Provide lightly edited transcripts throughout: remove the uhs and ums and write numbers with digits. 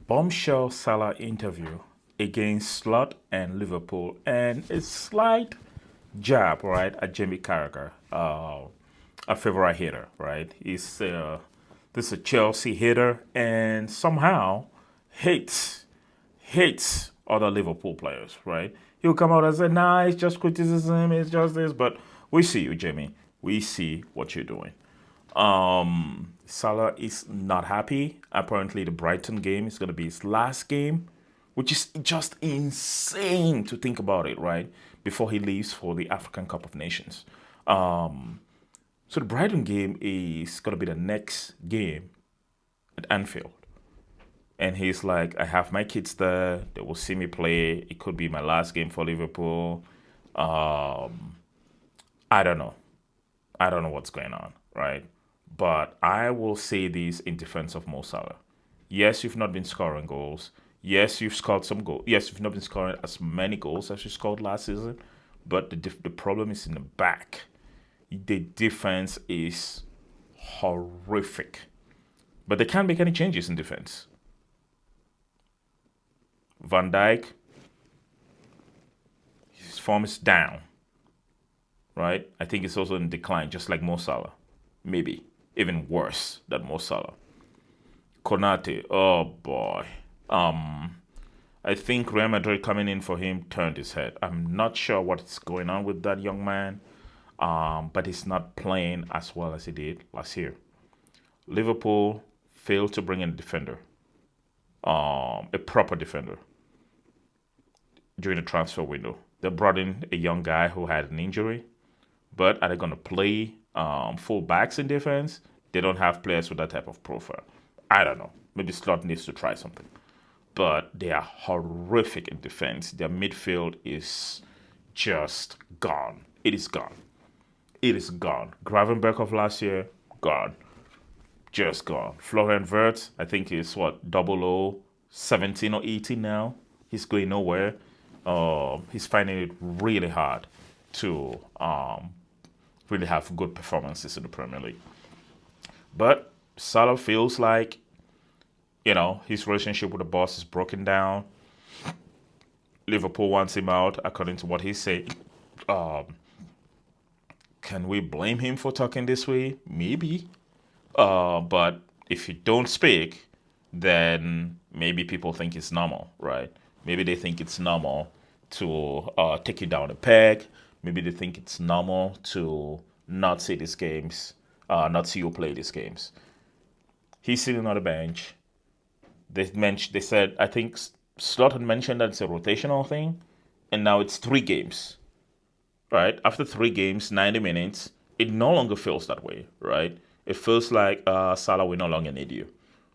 Bombshell Salah interview against Slot and Liverpool, and a slight jab, right, at Jamie Carragher, a favorite hitter, right? This is a Chelsea hitter, and somehow hates other Liverpool players, right? He'll come out and say, "Nah, it's just criticism, it's just this," but we see you, Jamie. We see what you're doing. Salah is not happy. Apparently, the Brighton game is going to be his last game, which is just insane to think about it, right? Before he leaves for the African Cup of Nations. So the Brighton game is going to be the next game at Anfield. And he's like, I have my kids there. They will see me play. It could be my last game for Liverpool. I don't know. I don't know what's going on, right? But I will say this in defense of Mo Salah. Yes, you've not been scoring goals. Yes, you've scored some goals. Yes, you've not been scoring as many goals as you scored last season. But the problem is in the back. The defense is horrific. But they can't make any changes in defense. Van Dijk, his form is down, right? I think it's also in decline, just like Mo Salah. Maybe even worse than Mo Salah. Konate, oh boy. I think Real Madrid coming in for him turned his head. I'm not sure what's going on with that young man, but he's not playing as well as he did last year. Liverpool failed to bring in a defender, a proper defender, during the transfer window. They brought in a young guy who had an injury, but are they going to play full backs in defense? They don't have players with that type of profile. I don't know. Maybe Slot needs to try something. But they are horrific in defense. Their midfield is just gone. It is gone. It is gone. Gravenberch of last year, gone. Just gone. Florian Wirtz, I think he's what, 17 or 18 now. He's going nowhere. He's finding it really hard to really have good performances in the Premier League. But Salah feels like, his relationship with the boss is broken down. Liverpool wants him out, according to what he's saying. Can we blame him for talking this way? Maybe. But if you don't speak, then maybe people think it's normal, right? Maybe they think it's normal to take you down a peg. Maybe they think it's normal to not see these games, not see you play these games. He's sitting on the bench. They said, I think Slot had mentioned that it's a rotational thing, and now it's 3 games, right? After 3 games, 90 minutes, it no longer feels that way, right? It feels like Salah will no longer need you.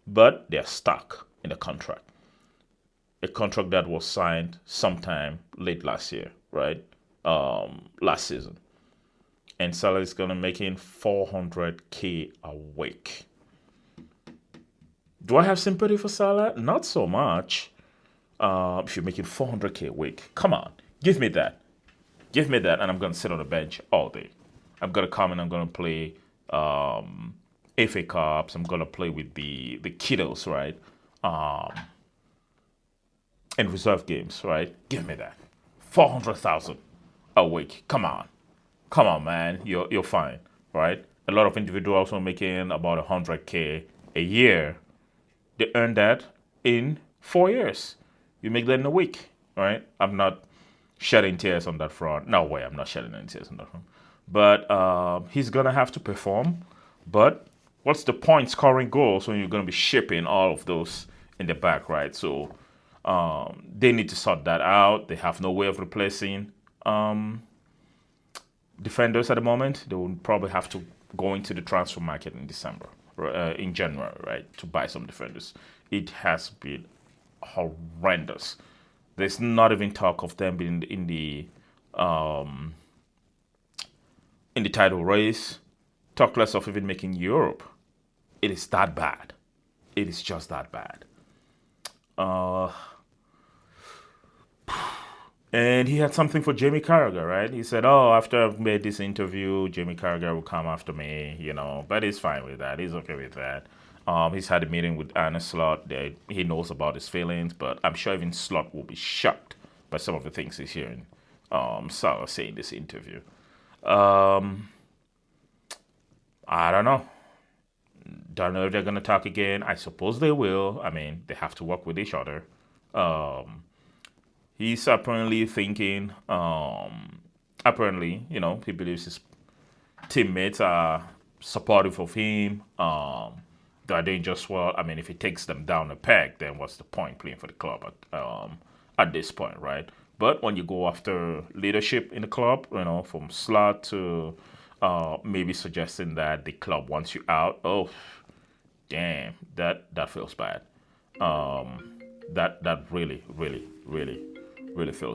But they're stuck in the contract. A contract that was signed sometime late last year, right? Last season. And Salah is going to make in 400K a week. Do I have sympathy for Salah? Not so much. If you're making 400K a week, come on, give me that. Give me that, and I'm going to sit on the bench all day. I'm going to come and I'm going to play FA Cups. I'm going to play with the kiddos, right? And reserve games, right? Give me that. 400,000 a week. Come on, man. You're fine, right? A lot of individuals are making about 100K a year. They earn that in 4 years. You make that in a week, right? I'm not shedding tears on that front. No way, I'm not shedding any tears on that front. But he's gonna have to perform. But what's the point scoring goals when you're gonna be shipping all of those in the back, right? So they need to sort that out. They have no way of replacing defenders at the moment. They will probably have to go into the transfer market in in January, right, to buy some defenders. It has been horrendous. There's not even talk of them being in the title race. Talk less of even making Europe. It is that bad. It is just that bad. And he had something for Jamie Carragher, right? He said, after I've made this interview, Jamie Carragher will come after me, But he's fine with that. He's okay with that. He's had a meeting with Arne Slot. That he knows about his feelings, but I'm sure even Slot will be shocked by some of the things he's hearing Salah say in this interview. Um, I don't know. Don't know if they're gonna talk again. I suppose they will. I mean, they have to work with each other. Um, he's apparently thinking. Apparently, he believes his teammates are supportive of him. They're doing just well. I mean, if he takes them down a peg, then what's the point playing for the club at this point, right? But when you go after leadership in the club, from Slot to maybe suggesting that the club wants you out, oh, damn, that feels bad. That really, really, really, really feels